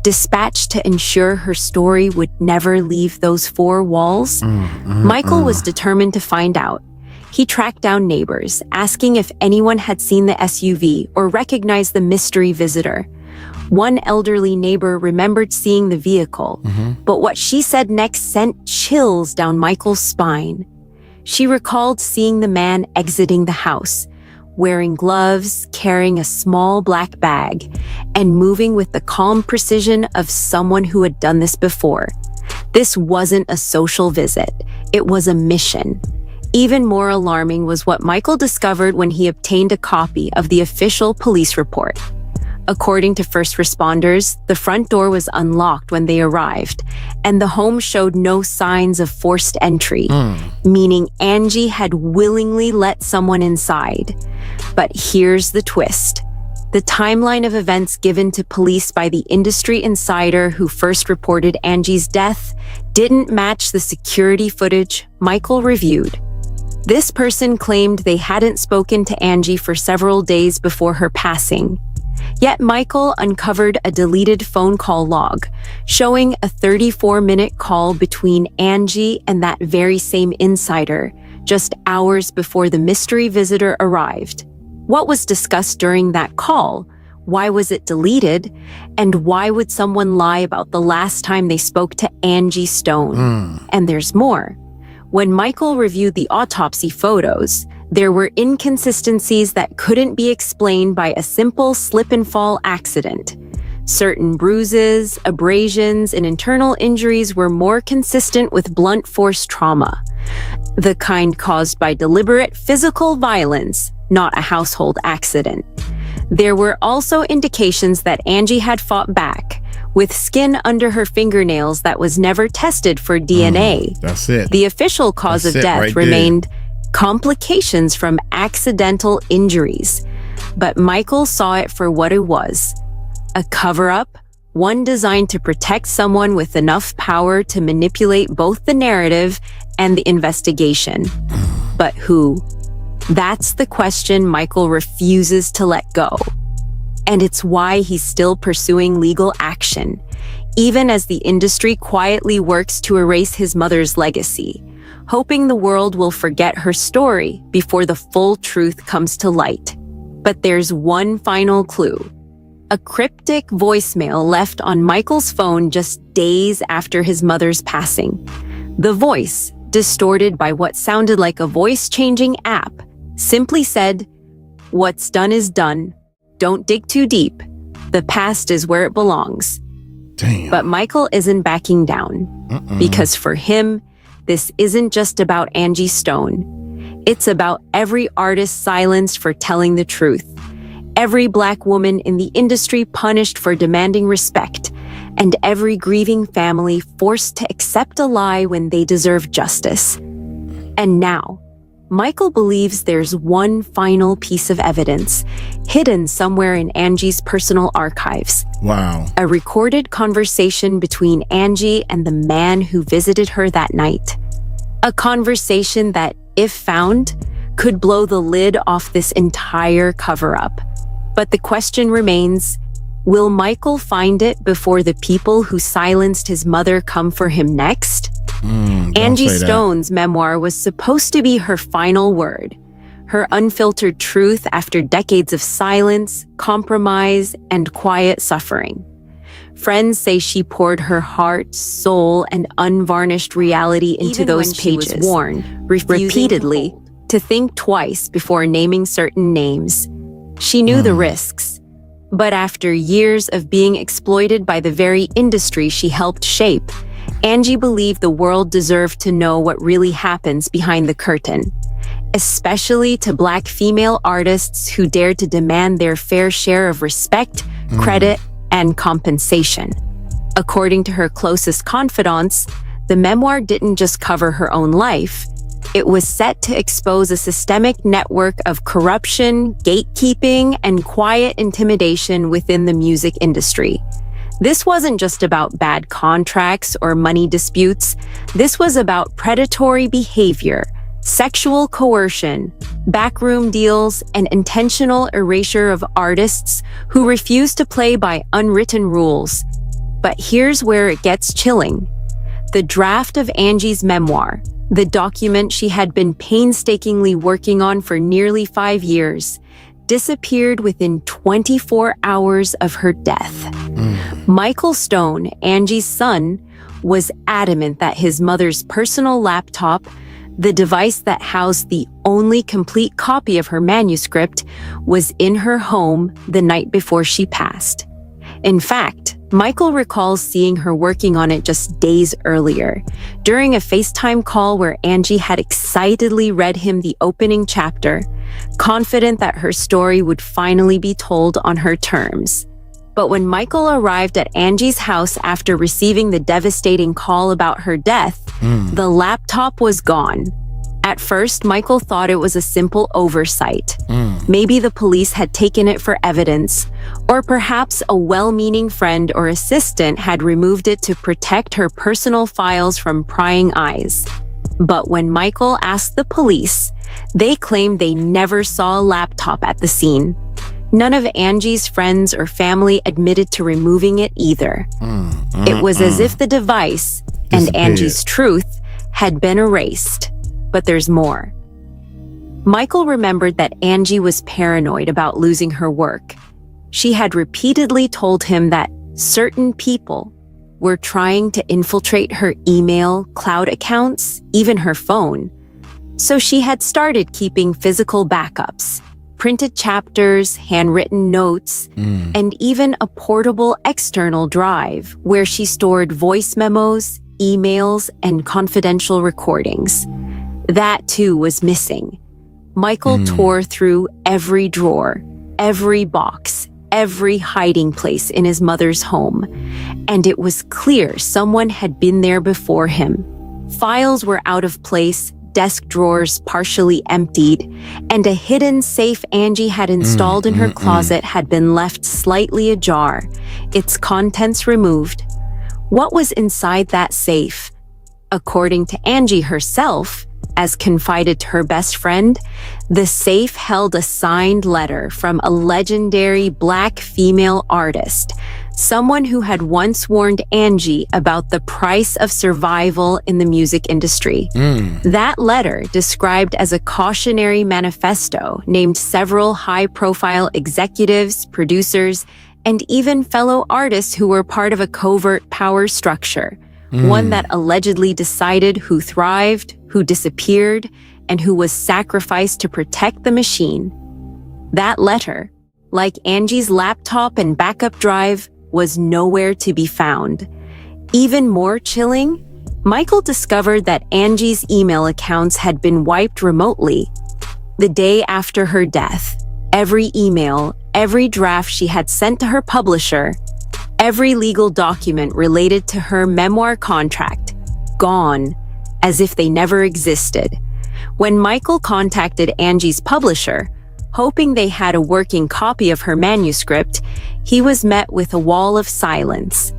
dispatched to ensure her story would never leave those four walls? Michael was determined to find out. He tracked down neighbors, asking if anyone had seen the SUV or recognized the mystery visitor. One elderly neighbor remembered seeing the vehicle, but what she said next sent chills down Michael's spine. She recalled seeing the man exiting the house, wearing gloves, carrying a small black bag, and moving with the calm precision of someone who had done this before. This wasn't a social visit, it was a mission. Even more alarming was what Michael discovered when he obtained a copy of the official police report. According to first responders, the front door was unlocked when they arrived, and the home showed no signs of forced entry, meaning Angie had willingly let someone inside. But here's the twist. The timeline of events given to police by the industry insider who first reported Angie's death didn't match the security footage Michael reviewed. This person claimed they hadn't spoken to Angie for several days before her passing. Yet Michael uncovered a deleted phone call log showing a 34-minute call between Angie and that very same insider just hours before the mystery visitor arrived. What was discussed during that call? Why was it deleted? And why would someone lie about the last time they spoke to Angie Stone? And there's more. When Michael reviewed the autopsy photos, there were inconsistencies that couldn't be explained by a simple slip-and-fall accident. Certain bruises, abrasions, and internal injuries were more consistent with blunt force trauma, the kind caused by deliberate physical violence, not a household accident. There were also indications that Angie had fought back, with skin under her fingernails that was never tested for DNA. That's it. The official cause of death remained complications from accidental injuries, but Michael saw it for what it was: a cover-up, one designed to protect someone with enough power to manipulate both the narrative and the investigation. But who? That's the question Michael refuses to let go. And it's why he's still pursuing legal action, even as the industry quietly works to erase his mother's legacy, hoping the world will forget her story before the full truth comes to light. But there's one final clue: a cryptic voicemail left on Michael's phone just days after his mother's passing. The voice, distorted by what sounded like a voice-changing app, simply said, "What's done is done. Don't dig too deep. The past is where it belongs." Damn. But Michael isn't backing down. Because for him, this isn't just about Angie Stone. It's about every artist silenced for telling the truth, every Black woman in the industry punished for demanding respect, and every grieving family forced to accept a lie when they deserve justice. And now, Michael believes there's one final piece of evidence hidden somewhere in Angie's personal archives. Wow. A recorded conversation between Angie and the man who visited her that night. A conversation that, if found, could blow the lid off this entire cover-up. But the question remains, will Michael find it before the people who silenced his mother come for him next? Angie Stone's memoir was supposed to be her final word, her unfiltered truth after decades of silence, compromise, and quiet suffering. Friends say she poured her heart, soul, and unvarnished reality into those pages. She was warned repeatedly to think twice before naming certain names. She knew the risks. But after years of being exploited by the very industry she helped shape, Angie believed the world deserved to know what really happens behind the curtain, especially to Black female artists who dared to demand their fair share of respect, credit, and compensation. According to her closest confidants, the memoir didn't just cover her own life. It was set to expose a systemic network of corruption, gatekeeping, and quiet intimidation within the music industry. This wasn't just about bad contracts or money disputes. This was about predatory behavior, sexual coercion, backroom deals, and intentional erasure of artists who refused to play by unwritten rules. But here's where it gets chilling. The draft of Angie's memoir, the document she had been painstakingly working on for nearly 5 years, disappeared within 24 hours of her death. Michael Stone, Angie's son, was adamant that his mother's personal laptop, the device that housed the only complete copy of her manuscript, was in her home the night before she passed. In fact, Michael recalls seeing her working on it just days earlier, during a FaceTime call where Angie had excitedly read him the opening chapter, confident that her story would finally be told on her terms. But when Michael arrived at Angie's house after receiving the devastating call about her death, the laptop was gone. At first, Michael thought it was a simple oversight. Maybe the police had taken it for evidence, or perhaps a well-meaning friend or assistant had removed it to protect her personal files from prying eyes. But when Michael asked the police, they claimed they never saw a laptop at the scene. None of Angie's friends or family admitted to removing it either. It was as if the device and Angie's truth had been erased. But there's more. Michael remembered that Angie was paranoid about losing her work. She had repeatedly told him that certain people were trying to infiltrate her email, cloud accounts, even her phone. So she had started keeping physical backups, printed chapters, handwritten notes, and even a portable external drive where she stored voice memos, emails, and confidential recordings. That too was missing. Michael tore through every drawer, every box, every hiding place in his mother's home, and it was clear someone had been there before him. Files were out of place, desk drawers partially emptied, and a hidden safe Angie had installed in her closet had been left slightly ajar, its contents removed. What was inside that safe? According to Angie herself, as confided to her best friend, the safe held a signed letter from a legendary Black female artist, someone who had once warned Angie about the price of survival in the music industry. That letter, described as a cautionary manifesto, named several high-profile executives, producers, and even fellow artists who were part of a covert power structure, one that allegedly decided who thrived, who disappeared, and who was sacrificed to protect the machine. That letter, like Angie's laptop and backup drive, was nowhere to be found. Even more chilling, Michael discovered that Angie's email accounts had been wiped remotely. The day after her death, every email, every draft she had sent to her publisher, every legal document related to her memoir contract, gone, as if they never existed. When Michael contacted Angie's publisher, hoping they had a working copy of her manuscript, he was met with a wall of silence.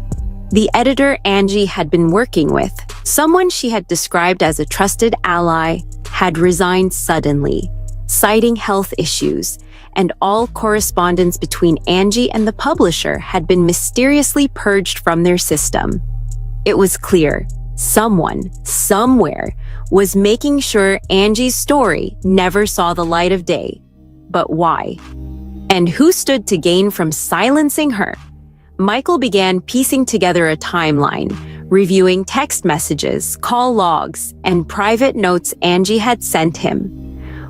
The editor Angie had been working with, someone she had described as a trusted ally, had resigned suddenly, citing health issues, and all correspondence between Angie and the publisher had been mysteriously purged from their system. It was clear someone, somewhere, was making sure Angie's story never saw the light of day. But why? And who stood to gain from silencing her? Michael began piecing together a timeline, reviewing text messages, call logs, and private notes Angie had sent him.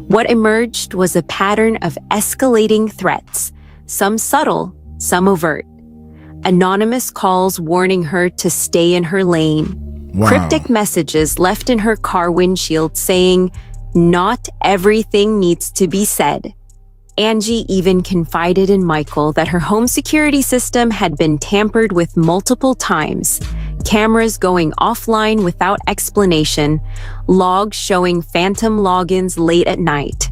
What emerged was a pattern of escalating threats, some subtle, some overt. Anonymous calls warning her to stay in her lane. Wow. Cryptic messages left in her car windshield saying, "Not everything needs to be said." Angie even confided in Michael that her home security system had been tampered with multiple times, cameras going offline without explanation, logs showing phantom logins late at night.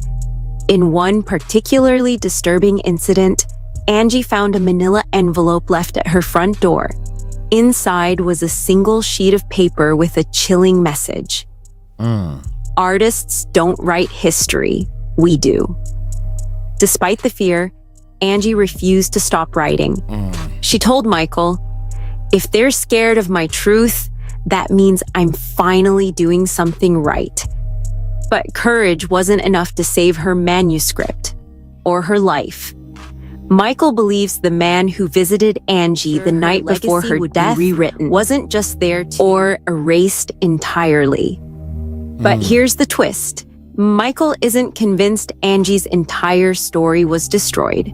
In one particularly disturbing incident, Angie found a manila envelope left at her front door. Inside was a single sheet of paper with a chilling message. Artists don't write history, we do. Despite the fear, Angie refused to stop writing. She told Michael, "If they're scared of my truth, that means I'm finally doing something right." But courage wasn't enough to save her manuscript or her life. Michael believes the man who visited Angie the night before her death wasn't just there or erased entirely. But here's the twist. Michael isn't convinced Angie's entire story was destroyed.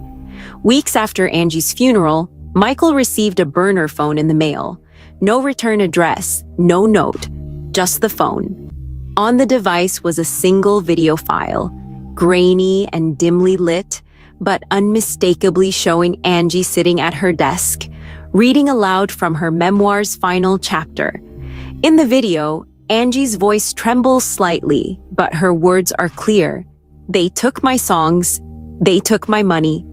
Weeks after Angie's funeral, Michael received a burner phone in the mail. No return address, no note, just the phone. On the device was a single video file, grainy and dimly lit, but unmistakably showing Angie sitting at her desk, reading aloud from her memoir's final chapter. In the video, Angie's voice trembles slightly, but her words are clear. "They took my songs, they took my money,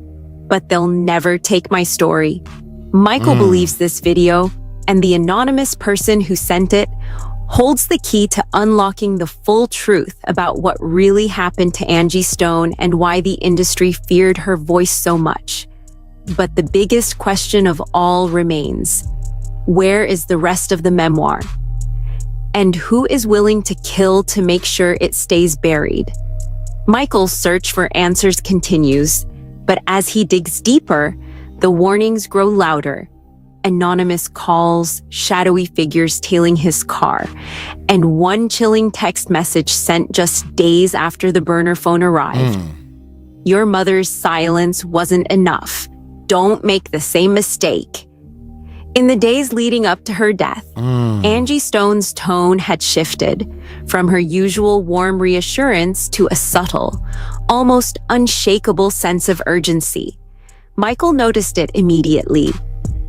but they'll never take my story." Michael believes this video, and the anonymous person who sent it, holds the key to unlocking the full truth about what really happened to Angie Stone and why the industry feared her voice so much. But the biggest question of all remains: where is the rest of the memoir? And who is willing to kill to make sure it stays buried? Michael's search for answers continues, but as he digs deeper, the warnings grow louder. Anonymous calls, shadowy figures tailing his car, and one chilling text message sent just days after the burner phone arrived. "Your mother's silence wasn't enough. Don't make the same mistake." In the days leading up to her death, Angie Stone's tone had shifted from her usual warm reassurance to a subtle, almost unshakable sense of urgency. Michael noticed it immediately.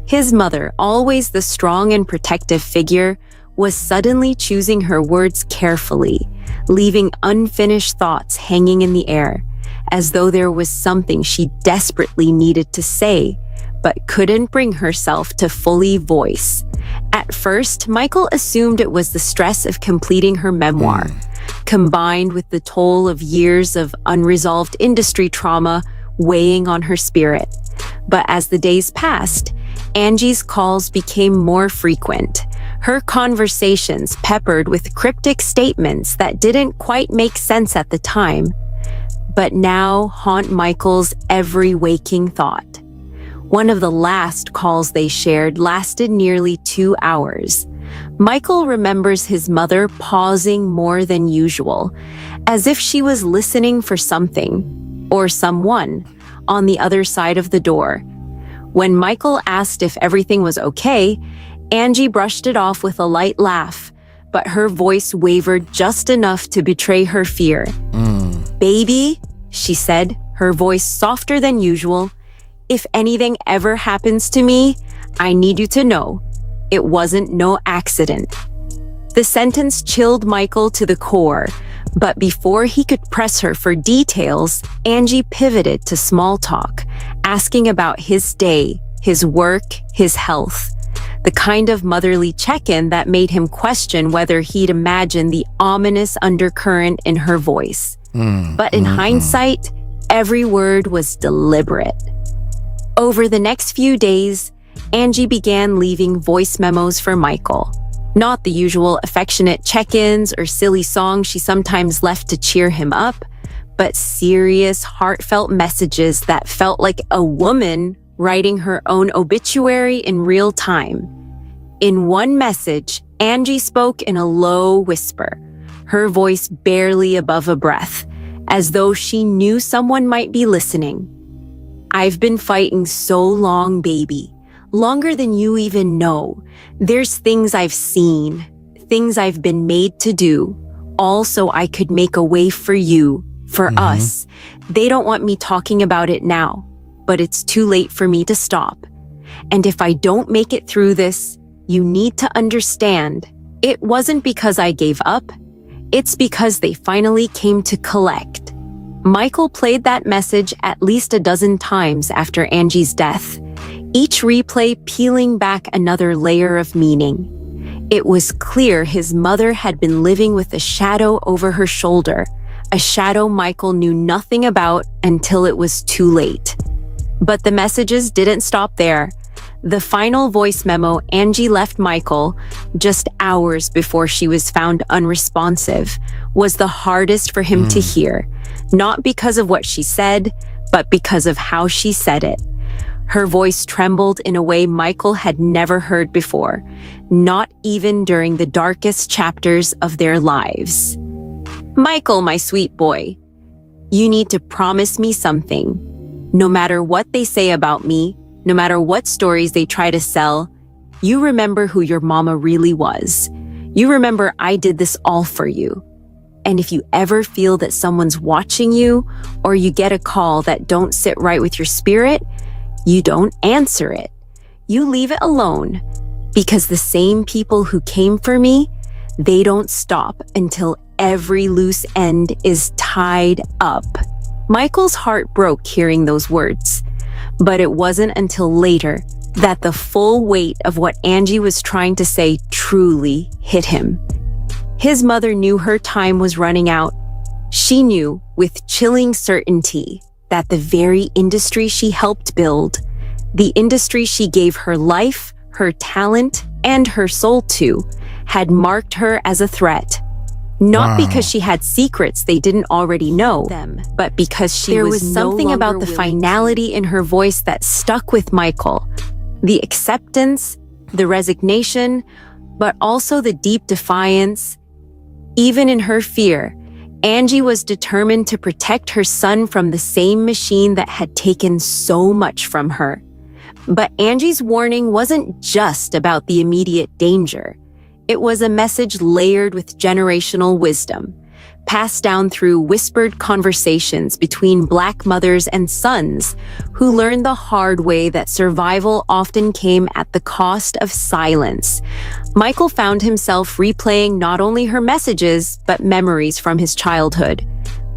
His mother, always the strong and protective figure, was suddenly choosing her words carefully, leaving unfinished thoughts hanging in the air, as though there was something she desperately needed to say, but couldn't bring herself to fully voice. At first, Michael assumed it was the stress of completing her memoir, combined with the toll of years of unresolved industry trauma weighing on her spirit. But as the days passed, Angie's calls became more frequent, her conversations peppered with cryptic statements that didn't quite make sense at the time, but now haunt Michael's every waking thought. One of the last calls they shared lasted nearly 2 hours. Michael remembers his mother pausing more than usual, as if she was listening for something or someone on the other side of the door. When Michael asked if everything was okay, Angie brushed it off with a light laugh, but her voice wavered just enough to betray her fear. "Baby," she said, her voice softer than usual, "if anything ever happens to me, I need you to know it wasn't no accident." The sentence chilled Michael to the core, but before he could press her for details, Angie pivoted to small talk, asking about his day, his work, his health. The kind of motherly check-in that made him question whether he'd imagined the ominous undercurrent in her voice. But in hindsight, every word was deliberate. Over the next few days, Angie began leaving voice memos for Michael. Not the usual affectionate check-ins or silly songs she sometimes left to cheer him up, but serious, heartfelt messages that felt like a woman writing her own obituary in real time. In one message, Angie spoke in a low whisper, her voice barely above a breath, as though she knew someone might be listening. "I've been fighting so long, baby. Longer than you even know. There's things I've seen, things I've been made to do, all so I could make a way for you, for us. They don't want me talking about it now, but it's too late for me to stop. And if I don't make it through this, you need to understand, it wasn't because I gave up. It's because they finally came to collect." Michael played that message at least a dozen times after Angie's death, each replay peeling back another layer of meaning. It was clear his mother had been living with a shadow over her shoulder, a shadow Michael knew nothing about until it was too late. But the messages didn't stop there. The final voice memo Angie left Michael, just hours before she was found unresponsive, was the hardest for him to hear, not because of what she said, but because of how she said it. Her voice trembled in a way Michael had never heard before, not even during the darkest chapters of their lives. "Michael, my sweet boy, you need to promise me something. No matter what they say about me, no matter what stories they try to sell, you remember who your mama really was. You remember I did this all for you. And if you ever feel that someone's watching you, or you get a call that don't sit right with your spirit, you don't answer it. You leave it alone. Because the same people who came for me, they don't stop until every loose end is tied up." Michael's heart broke hearing those words. But it wasn't until later that the full weight of what Angie was trying to say truly hit him. His mother knew her time was running out. She knew with chilling certainty that the very industry she helped build, the industry she gave her life, her talent, and her soul to, had marked her as a threat. Not because she had secrets they didn't already know them, but because there was something about the finality in her voice that stuck with Michael. The acceptance, the resignation, but also the deep defiance. Even in her fear, Angie was determined to protect her son from the same machine that had taken so much from her. But Angie's warning wasn't just about the immediate danger. It was a message layered with generational wisdom, passed down through whispered conversations between Black mothers and sons who learned the hard way that survival often came at the cost of silence. Michael found himself replaying not only her messages, but memories from his childhood,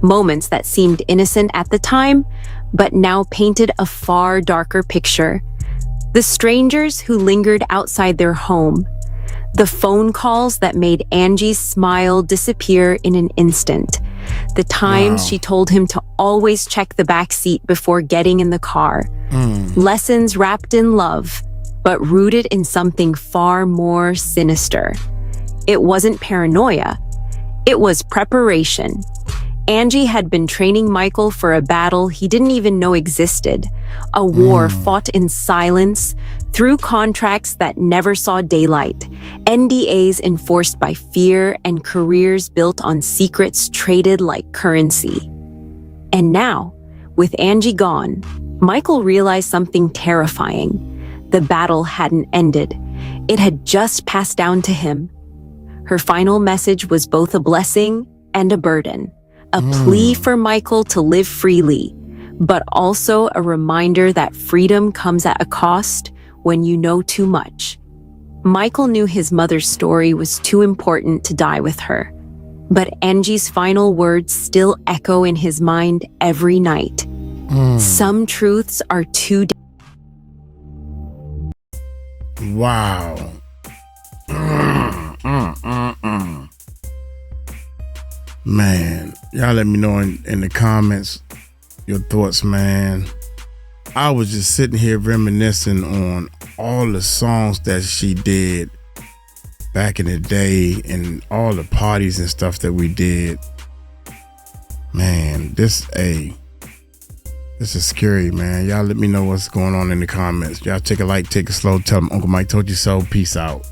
moments that seemed innocent at the time, but now painted a far darker picture. The strangers who lingered outside their home, the phone calls that made Angie's smile disappear in an instant. The times she told him to always check the back seat before getting in the car. Lessons wrapped in love, but rooted in something far more sinister. It wasn't paranoia. It was preparation. Angie had been training Michael for a battle he didn't even know existed, a war fought in silence, through contracts that never saw daylight, NDAs enforced by fear, and careers built on secrets traded like currency. And now, with Angie gone, Michael realized something terrifying. The battle hadn't ended. It had just passed down to him. Her final message was both a blessing and a burden. A plea for Michael to live freely, but also a reminder that freedom comes at a cost when you know too much. Michael knew his mother's story was too important to die with her, but Angie's final words still echo in his mind every night. Some truths are too Wow. Man, y'all let me know in the comments your thoughts, man. I was just sitting here reminiscing on all the songs that she did back in the day and all the parties and stuff that we did. Man, this is scary, man. Y'all let me know what's going on in the comments. Y'all take a like, take it slow. Tell them Uncle Mike told you so. Peace out.